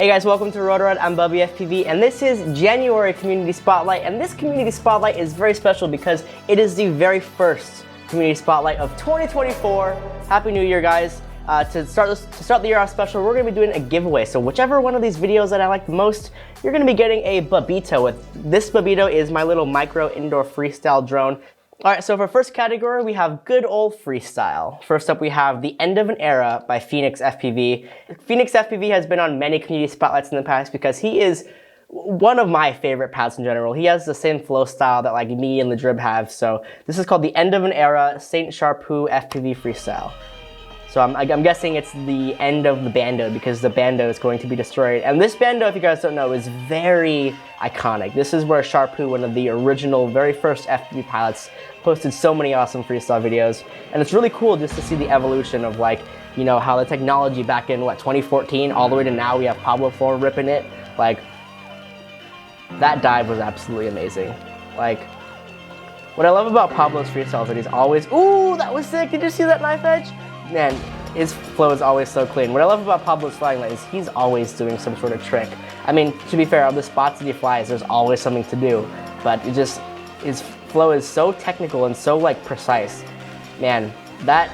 Hey guys, welcome to Rotor Riot. I'm BubbyFPV, and this is January Community Spotlight. And this Community Spotlight is very special because it is the very first Community Spotlight of 2024. Happy New Year, guys. To start the year off special, we're going to be doing a giveaway. So whichever one of these videos that I like the most, you're going to be getting a Bubito. This Bubito is my little micro indoor freestyle drone. All right, so for first category, we have good old freestyle. First up, we have The End of an Era by Phoenix FPV. Phoenix FPV has been on many community spotlights in the past because he is one of my favorite pilots in general. He has the same flow style that like me and the Drib have. So this is called The End of an Era, Saint Charpu FPV Freestyle. So I'm guessing it's the end of the bando because the bando is going to be destroyed. And this bando, if you guys don't know, is very iconic. This is where Charpu, one of the original, very first FPV pilots, posted so many awesome freestyle videos. And it's really cool just to see the evolution of like, you know, how the technology back in, what, 2014, all the way to now we have Pablo Flor ripping it. Like, that dive was absolutely amazing. Like, what I love about Pablo's freestyle videos always, ooh, that was sick, did you see that knife edge? Man, his flow is always so clean. What I love about Pablo's flying is he's always doing some sort of trick. I mean, to be fair, on the spots that he flies, there's always something to do. But it just, his flow is so technical and so like precise. Man, that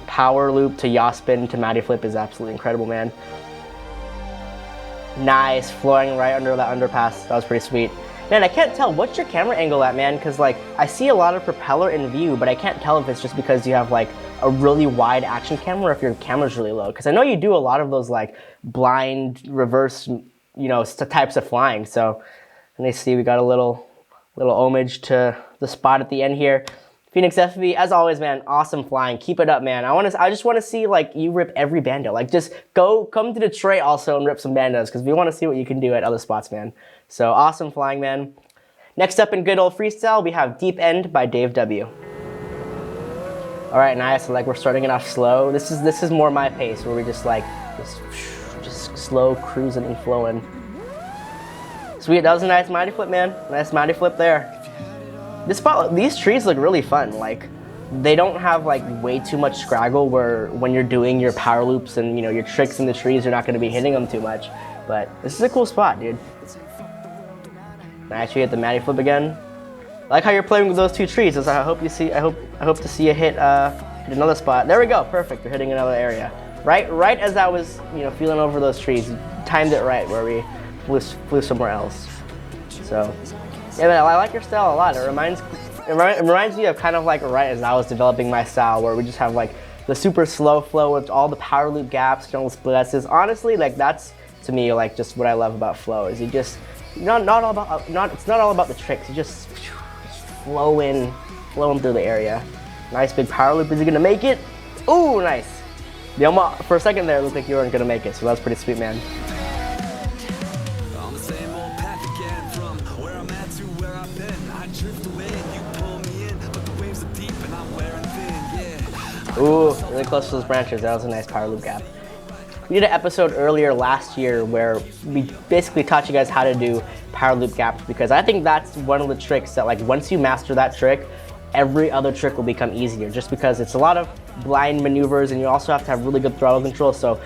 power loop to yaw spin to Matty flip is absolutely incredible, man. Nice, flowing right under that underpass. That was pretty sweet. Man, I can't tell, what's your camera angle at, man? Because like, I see a lot of propeller in view, but I can't tell if it's just because you have like a really wide action camera or if your camera's really low. Because I know you do a lot of those like blind reverse, you know, types of flying. So, and they see we got a little homage to the spot at the end here. Phoenix FPV, as always, man, awesome flying. Keep it up, man. I just want to see like you rip every bando. Like just come to Detroit also and rip some bandos because we want to see what you can do at other spots, man. So awesome flying, man. Next up in good old freestyle, we have Deep End by Dave W. All right, nice. So like we're starting it off slow. This is more my pace where we just like just slow cruising and flowing. Sweet, that was a nice mighty flip, man. Nice mighty flip there. These trees look really fun. Like, they don't have like way too much scraggle where when you're doing your power loops and you know your tricks in the trees, you're not going to be hitting them too much. But this is a cool spot, dude. Nice, you hit the Matty flip again. I like how you're playing with those two trees. I hope to see you hit another spot. There we go, perfect. You're hitting another area. Right as I was, you know, feeling over those trees, timed it right where we flew somewhere else. So, yeah, man, I like your style a lot. It reminds me of kind of like right as I was developing my style, where we just have like the super slow flow with all the power loop gaps, you know, split S's. Honestly, like that's to me like just what I love about flow is you just it's not all about the tricks. You just flowing through the area. Nice big power loop. Is he gonna make it? Ooh, nice. For a second there, it looked like you weren't gonna make it, so that was pretty sweet, man. Ooh, really close to those branches. That was a nice power loop gap. We did an episode earlier last year where we basically taught you guys how to do power loop gaps because I think that's one of the tricks that like once you master that trick, every other trick will become easier just because it's a lot of blind maneuvers and you also have to have really good throttle control. So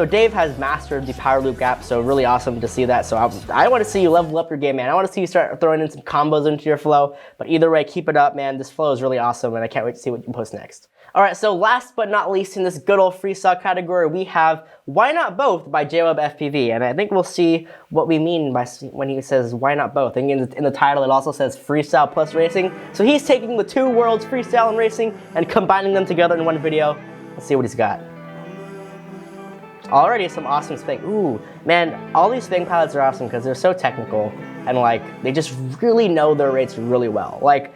Dave has mastered the power loop gap, so really awesome to see that. So I want to see you level up your game, man. I want to see you start throwing in some combos into your flow. But either way, keep it up, man. This flow is really awesome, and I can't wait to see what you post next. All right, so last but not least in this good old freestyle category, we have Why Not Both by FPV. And I think we'll see what we mean by when he says why not both. I think in the title it also says freestyle plus racing. So he's taking the two worlds, freestyle and racing, and combining them together in one video. Let's see what he's got. Already some awesome spin. Ooh, man, all these spin pilots are awesome because they're so technical and like they just really know their rates really well. Like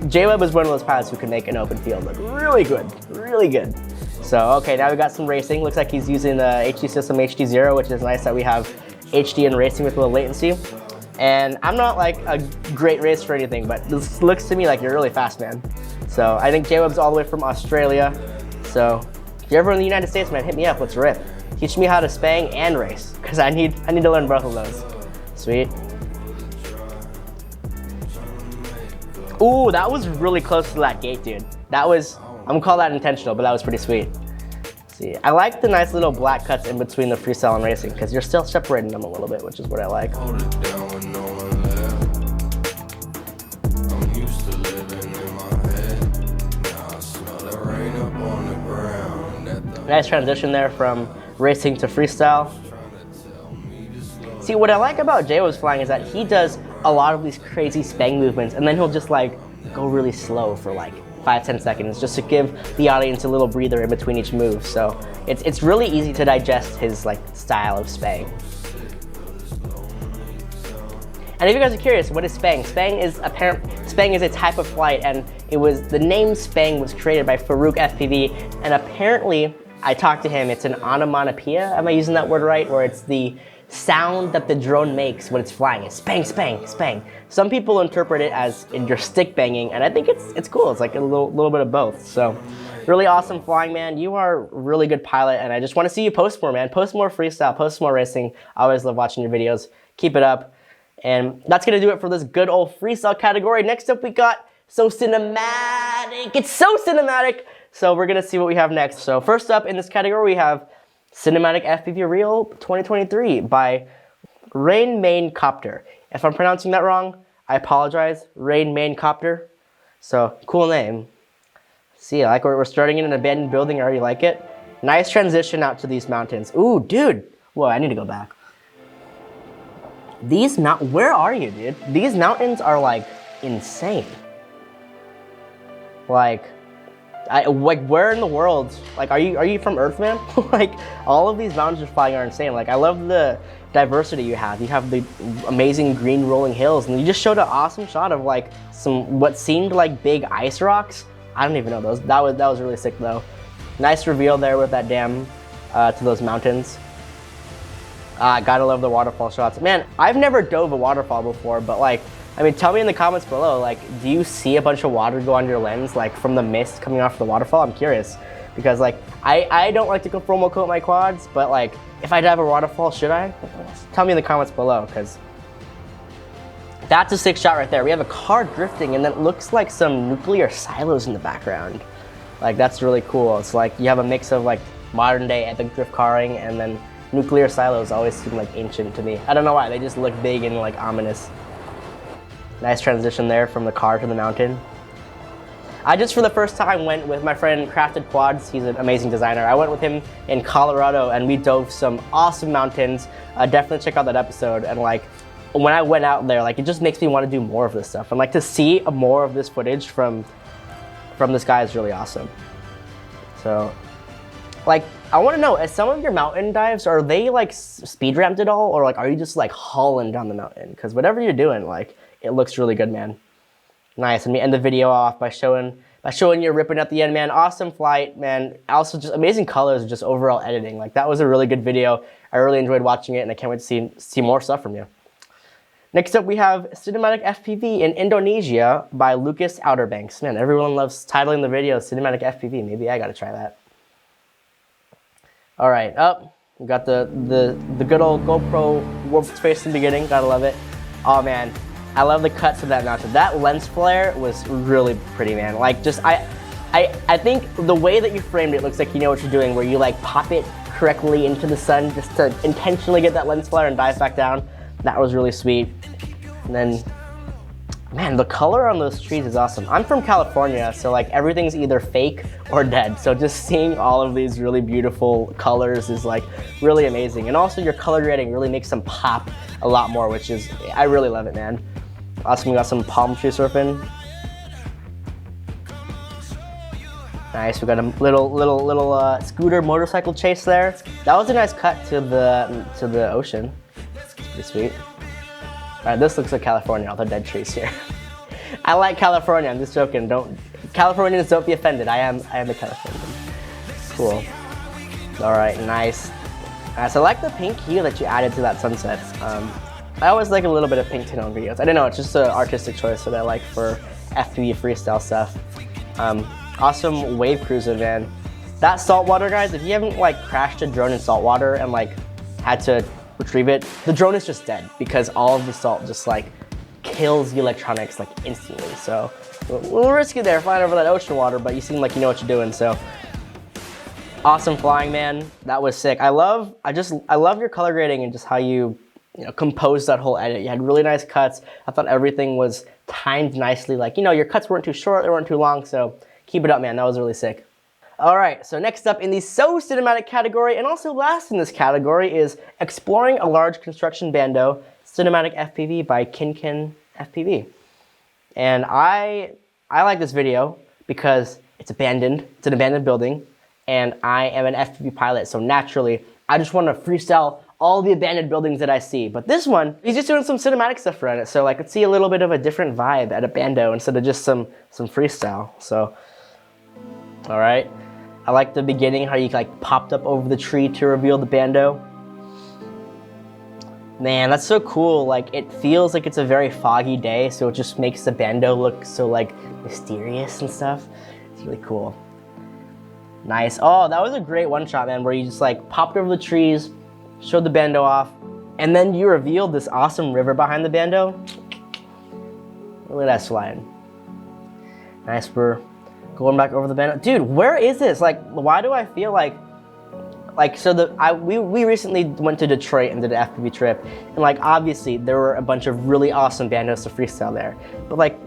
J-Web is one of those pilots who can make an open field look really good, really good. So okay, now we got some racing. Looks like he's using the HD system HD0, which is nice that we have HD and racing with a little latency. And I'm not like a great racer or anything, but this looks to me like you're really fast, man. So I think J-Web's all the way from Australia. So if you're ever in the United States, man, hit me up, let's rip. Teach me how to spang and race, because I need to learn both of those. Sweet. Ooh, that was really close to that gate, dude. That was, I'm gonna call that intentional, but that was pretty sweet. see. I like the nice little black cuts in between the freestyle and racing because you're still separating them a little bit, which is what I like. Hold it down when no one left. I'm used to living in my head. Now I smell the rain up on the ground. Nice transition there from racing to freestyle. See, what I like about J-Wo's flying is that he does a lot of these crazy spang movements, and then he'll just like go really slow for like 5-10 seconds just to give the audience a little breather in between each move. So it's really easy to digest his like style of spang. And if you guys are curious, what is spang? Spang is a type of flight, and the name spang was created by Farouk FPV, and apparently I talked to him. It's an onomatopoeia. Am I using that word right? Where it's the sound that the drone makes when it's flying. It's spang, spang, spang. Some people interpret it as you're stick banging, and I think it's cool. It's like a little bit of both. So really awesome flying, man. You are a really good pilot, and I just want to see you post more, man. Post more freestyle, post more racing. I always love watching your videos. Keep it up. And that's gonna do it for this good old freestyle category. Next up, we got So Cinematic. It's so cinematic. So we're gonna see what we have next. So first up in this category, we have Cinematic FPV Reel 2023 by Rain Main Copter. If I'm pronouncing that wrong, I apologize. Rain Main Copter. So cool name. See, I like where we're starting in an abandoned building. I already like it. Nice transition out to these mountains. Ooh, dude. Whoa, I need to go back. Where are you, dude? These mountains are like insane. Like where in the world? Like, are you from Earth, man? Like, all of these mountains you're flying are insane. Like, I love the diversity you have. You have the amazing green rolling hills, and you just showed an awesome shot of like what seemed like big ice rocks. I don't even know those. That was really sick though. Nice reveal there with that dam to those mountains. Gotta love the waterfall shots. Man, I've never dove a waterfall before, but like, I mean, tell me in the comments below, like, do you see a bunch of water go on your lens, like, from the mist coming off the waterfall? I'm curious, because, like, I don't like to go promo coat my quads, but, like, if I dive a waterfall, should I? Tell me in the comments below, because that's a sick shot right there. We have a car drifting, and then it looks like some nuclear silos in the background. Like, that's really cool. It's like you have a mix of, like, modern-day epic drift carring, and then nuclear silos always seem, like, ancient to me. I don't know why. They just look big and, like, ominous. Nice transition there from the car to the mountain. I just, for the first time, went with my friend Crafted Quads. He's an amazing designer. I went with him in Colorado, and we dove some awesome mountains. Definitely check out that episode. And like, when I went out there, like, it just makes me want to do more of this stuff. And like, to see more of this footage from this guy is really awesome. So, like, I want to know, as some of your mountain dives, are they like speed ramped at all, or like, are you just like hauling down the mountain? Because whatever you're doing, like, it looks really good, man. Nice, and we end the video off by showing you ripping at the end, man. Awesome flight, man. Also, just amazing colors, just overall editing. Like, that was a really good video. I really enjoyed watching it, and I can't wait to see more stuff from you. Next up, we have Cinematic FPV in Indonesia by Lucas Outerbanks. Man, everyone loves titling the video Cinematic FPV. Maybe I gotta try that. All right, up. We got the good old GoPro warped face in the beginning. Gotta love it. Oh man. I love the cuts of that mountain. That lens flare was really pretty, man. Like, just, I think the way that you framed it looks like you know what you're doing, where you like pop it correctly into the sun just to intentionally get that lens flare and dive back down. That was really sweet. And then, man, the color on those trees is awesome. I'm from California, so like everything's either fake or dead. So just seeing all of these really beautiful colors is like really amazing. And also your color grading really makes them pop a lot more, which is, I really love it, man. Awesome, we got some palm tree surfing. Nice, we got a little scooter motorcycle chase there. That was a nice cut to the ocean. It's pretty sweet. All right, this looks like California, all the dead trees here. I like California, I'm just joking. Californians, don't be offended. I am a Californian. Cool. All right, nice. So I like the pink hue that you added to that sunset. I always like a little bit of pink tint on videos. I don't know, it's just an artistic choice that I like for FPV freestyle stuff. Awesome wave cruising, man. That saltwater, guys, if you haven't like crashed a drone in saltwater and like had to retrieve it, the drone is just dead because all of the salt just like kills the electronics like instantly. So a little risky there flying over that ocean water, but you seem like you know what you're doing. So Awesome flying, man. That was sick. I love your color grading and just how you composed that whole edit. You had really nice cuts. I thought everything was timed nicely. Like, your cuts weren't too short, they weren't too long, so keep it up, man. That was really sick. All right, so next up in the So Cinematic category, and also last in this category, is Exploring a Large Construction Bando, Cinematic FPV by Kinkin FPV. And I like this video because it's an abandoned building, and I am an FPV pilot, so naturally, I just want to freestyle all the abandoned buildings that I see. But this one, he's just doing some cinematic stuff around it, so I could see a little bit of a different vibe at a bando instead of just some freestyle. So, all right. I like the beginning, how you like popped up over the tree to reveal the bando. Man, that's so cool. Like, it feels like it's a very foggy day, so it just makes the bando look so like mysterious and stuff. It's really cool. Nice. Oh, that was a great one shot, man, where you just like popped over the trees, showed the bando off, and then you revealed this awesome river behind the bando. Look at that slide. Nice. We're going back over the bando. Dude, where is this? Like, why do I feel like so we recently went to Detroit and did an FPV trip, and like obviously there were a bunch of really awesome bandos to freestyle there, but like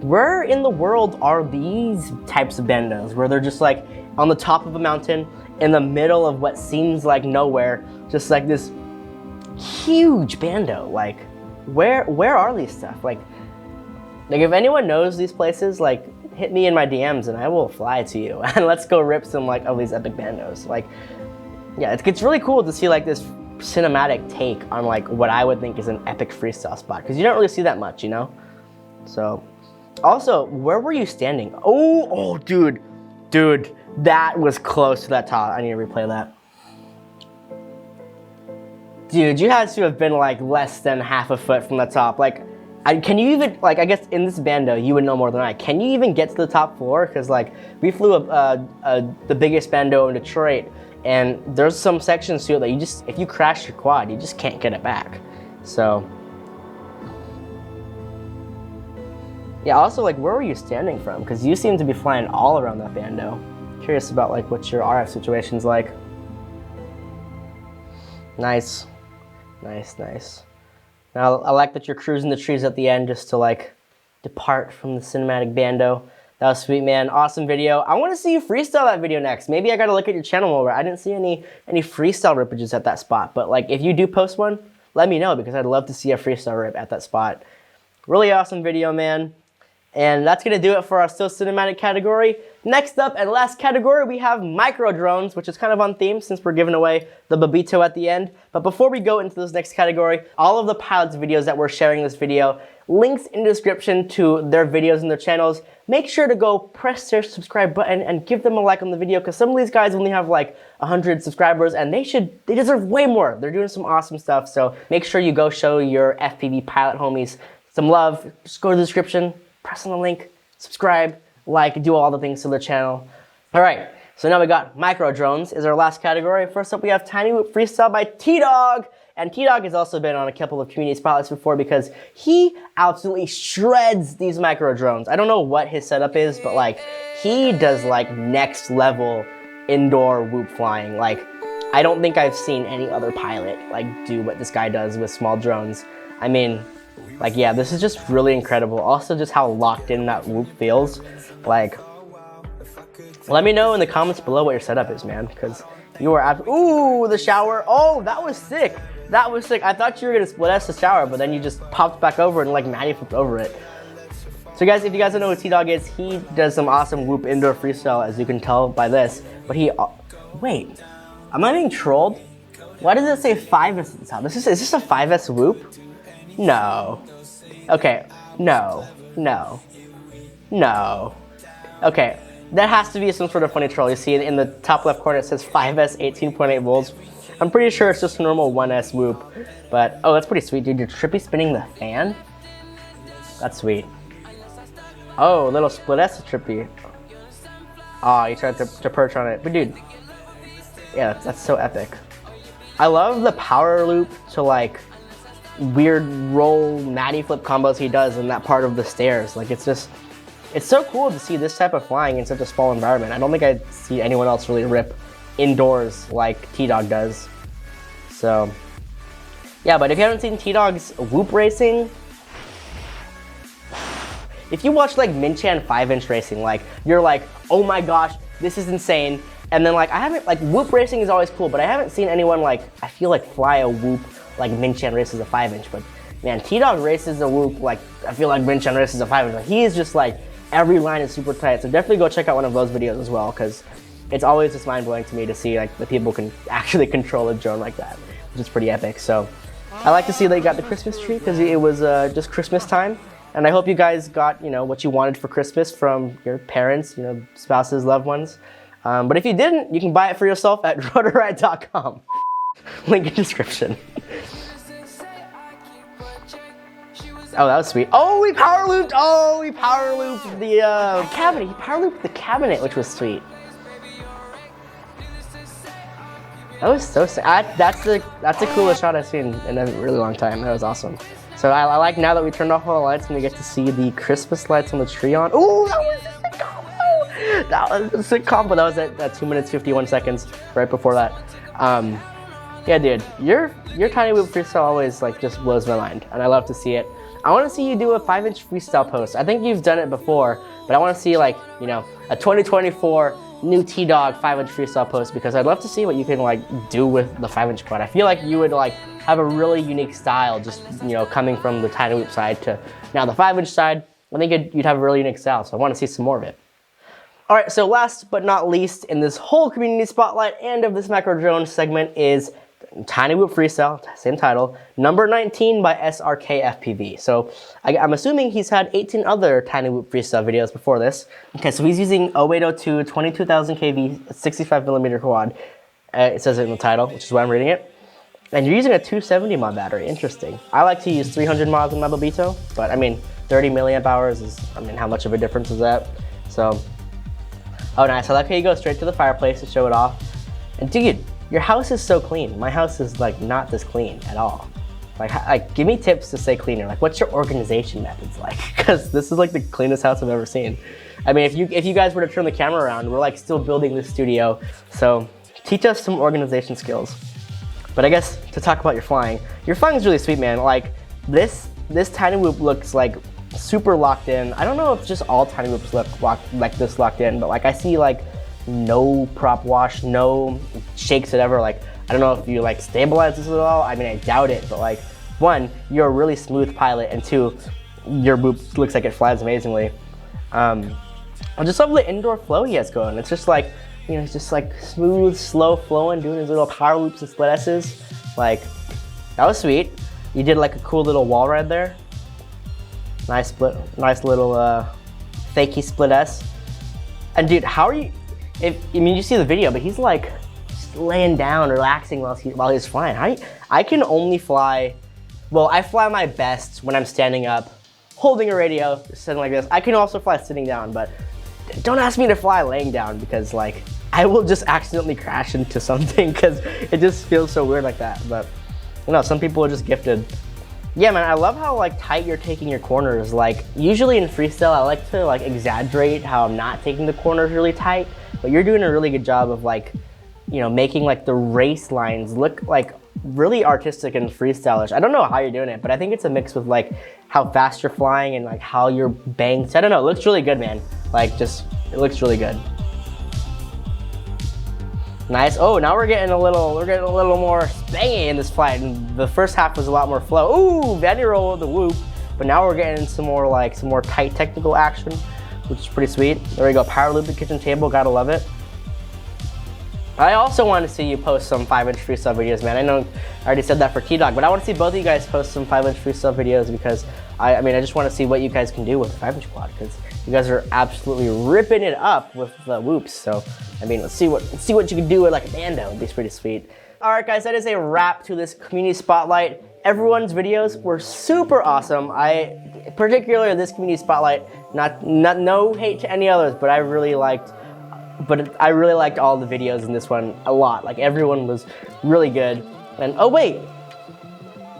where in the world are these types of bandos where they're just like on the top of a mountain in the middle of what seems like nowhere, just like this huge bando? Like where are these stuff? Like if anyone knows these places, like hit me in my DMs and I will fly to you and let's go rip some like of these epic bandos. Like, yeah, it's really cool to see like this cinematic take on like what I would think is an epic freestyle spot, because you don't really see that much, So, also, where were you standing? Oh, dude, that was close to that top. I need to replay that. Dude, you had to have been like less than half a foot from the top. Like, can you even, like, I guess in this bando, you would know more than I. Can you even get to the top floor? Because, like, we flew the biggest bando in Detroit, and there's some sections to it that you just, if you crash your quad, you just can't get it back. So, yeah, also, like, where were you standing from? Because you seem to be flying all around that bando. Curious about, like, what your RF situation's like. Nice. Now, I like that you're cruising the trees at the end just to, like, depart from the cinematic bando. That was sweet, man. Awesome video. I want to see you freestyle that video next. Maybe I got to look at your channel more. I didn't see any freestyle ripages at that spot. But, like, if you do post one, let me know, because I'd love to see a freestyle rip at that spot. Really awesome video, man. And that's going to do it for our Still Cinematic category. Next up and last category, we have micro drones, which is kind of on theme since we're giving away the Babito at the end. But before we go into this next category, all of the pilots' videos that we're sharing in this video, links in the description to their videos and their channels. Make sure to go press their subscribe button and give them a like on the video, because some of these guys only have like 100 subscribers and they deserve way more. They're doing some awesome stuff. So make sure you go show your FPV pilot homies some love. Just go to the description, press on the link, subscribe, like, do all the things to the channel. All right, so now we got micro drones is our last category. First up, we have Tiny Whoop Freestyle by T-Dog. And T-Dog has also been on a couple of community spotlights before, because he absolutely shreds these micro drones. I don't know what his setup is, but like he does like next level indoor whoop flying. Like, I don't think I've seen any other pilot like do what this guy does with small drones. I mean, like, yeah, this is just really incredible. Also, just how locked in that whoop feels. Like, let me know in the comments below what your setup is, man, because you are ooh, the shower. Oh, that was sick. That was sick. I thought you were gonna split S the shower, but then you just popped back over and like mania flipped over it. So guys, if you guys don't know who T-Dog is, he does some awesome whoop indoor freestyle, as you can tell by this. But he, wait, am I being trolled? Why does it say 5S at the top? Is this a 5S whoop? No. Okay, no. Okay, that has to be some sort of funny troll. You see in the top left corner it says 5S 18.8 volts. I'm pretty sure it's just a normal 1S whoop. But, oh, that's pretty sweet, dude. You're trippy spinning the fan? That's sweet. Oh, little split S trippy. Oh, you tried to perch on it. But dude, yeah, that's so epic. I love the power loop to like weird roll natty flip combos he does in that part of the stairs. Like, it's just, it's so cool to see this type of flying in such a small environment. I don't think I'd see anyone else really rip indoors like T-Dog does. So yeah, but if you haven't seen T-Dog's whoop racing, if you watch like Minchan 5-inch racing, like you're like, oh my gosh, this is insane. And then like I haven't, like whoop racing is always cool, but I haven't seen anyone like, I feel like fly a whoop like Minchan races a 5-inch. But man, T-Dog races a whoop like I feel like Minchan races a 5-inch. Like, he is just like, every line is super tight. So definitely go check out one of those videos as well, because it's always just mind blowing to me to see like the people can actually control a drone like that, which is pretty epic. So I like to see that you got the Christmas tree because it was just Christmas time. And I hope you guys got, you know, what you wanted for Christmas from your parents, you know, spouses, loved ones. But if you didn't, you can buy it for yourself at rotorriot.com. Link in description. Oh, that was sweet. Oh, we power looped. Oh, we power looped the cabinet. He power looped the cabinet, which was sweet. That was so sick. That's the coolest shot I've seen in a really long time. That was awesome. So I like now that we turned off all the lights and we get to see the Christmas lights on the tree on. Ooh, that was a sick combo. That was a sick combo. That was at 2 minutes 51 seconds right before that. Yeah, dude, your tiny whoop freestyle always like just blows my mind, and I love to see it. I want to see you do a 5-inch freestyle post. I think you've done it before, but I want to see like, you know, a 2024 new T-Dog 5-inch freestyle post, because I'd love to see what you can like do with the 5-inch quad. I feel like you would like have a really unique style, just, you know, coming from the tiny whoop side to now the 5-inch side. I think you'd have a really unique style, so I want to see some more of it. All right, so last but not least in this whole community spotlight and of this macro drone segment is Tiny Whoop Freestyle, same title, number 19 by SRK FPV. So I'm assuming he's had 18 other Tiny Whoop Freestyle videos before this. Okay, so he's using 0802 22,000 kV 65mm quad. It says it in the title, which is why I'm reading it. And you're using a 270 mod battery. Interesting. I like to use 300 mods in my Bubito, but I mean 30 milliamp hours is, I mean, how much of a difference is that? So, oh nice. I like how you go straight to the fireplace to show it off. And dude, your house is so clean. My house is like not this clean at all. Like give me tips to stay cleaner. Like what's your organization methods like? Because this is like the cleanest house I've ever seen. I mean, if you guys were to turn the camera around, we're like still building this studio. So teach us some organization skills. But I guess to talk about your flying is really sweet, man. Like this tiny whoop looks like super locked in. I don't know if just all tiny whoops look like this locked in, but like I see like no prop wash, no shakes it ever. Like I don't know if you like stabilize this at all. I mean, I doubt it, but like one, you're a really smooth pilot, and two, your whoop looks like it flies amazingly. I just love the indoor flow he has going. It's just like, you know, it's just like smooth, slow flowing, doing his little power loops and split S's. Like, that was sweet. You did like a cool little wall ride there. Nice little fakey split S. And dude, how are you? I mean, you see the video, but he's like just laying down, relaxing while he's flying. I can only fly, well, I fly my best when I'm standing up, holding a radio, sitting like this. I can also fly sitting down, but don't ask me to fly laying down, because like I will just accidentally crash into something because it just feels so weird like that. But you know, some people are just gifted. Yeah, man, I love how like tight you're taking your corners. Like usually in freestyle, I like to like exaggerate how I'm not taking the corners really tight, but you're doing a really good job of like, you know, making like the race lines look like really artistic and freestylish. I don't know how you're doing it, but I think it's a mix with like how fast you're flying and like how you're banked. I don't know, it looks really good, man. Like just, it looks really good. Nice. Oh, now we're getting a little more spangy in this flight. And the first half was a lot more flow. Ooh, Vanny roll with the whoop. But now we're getting some more tight technical action, which is pretty sweet. There we go. Power loop the kitchen table. Gotta love it. I also want to see you post some 5-inch freestyle videos, man. I know I already said that for T-Dog, but I want to see both of you guys post some 5-inch freestyle videos, because I mean, I just want to see what you guys can do with the 5-inch quad, because you guys are absolutely ripping it up with the whoops. So, I mean, let's see what you can do with like a bando. It'd be pretty sweet. All right, guys, that is a wrap to this community spotlight. Everyone's videos were super awesome. Particularly this community spotlight, no hate to any others, but I really liked all the videos in this one a lot. Like everyone was really good. And oh wait,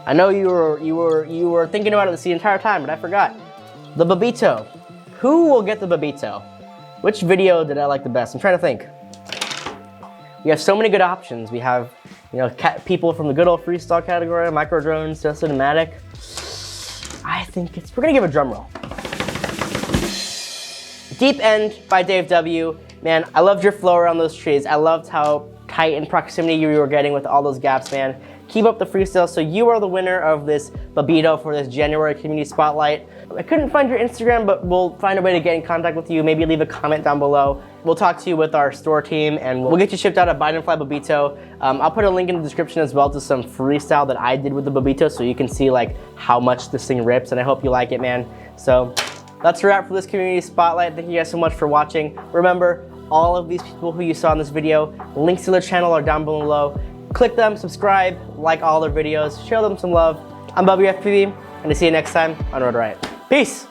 I know you were thinking about it the entire time, but I forgot. The Bubito. Who will get the Bubito? Which video did I like the best? I'm trying to think. We have so many good options. We have, you know, people from the good old freestyle category, micro drones, to cinematic. I think we're gonna give a drum roll. Deep End by Dave W. Man, I loved your flow around those trees. I loved how tight in proximity you were getting with all those gaps, man. Keep up the freestyle. So you are the winner of this Babito for this January Community Spotlight. I couldn't find your Instagram, but we'll find a way to get in contact with you. Maybe leave a comment down below. We'll talk to you with our store team and we'll get you shipped out a Bite and Fly Babito. I'll put a link in the description as well to some freestyle that I did with the Babito so you can see like how much this thing rips, and I hope you like it, man. So that's a wrap for this Community Spotlight. Thank you guys so much for watching. Remember, all of these people who you saw in this video, links to their channel are down below. Click them, subscribe, like all their videos, show them some love. I'm BubbyFPV, and I'll see you next time on Rotor Riot. Peace!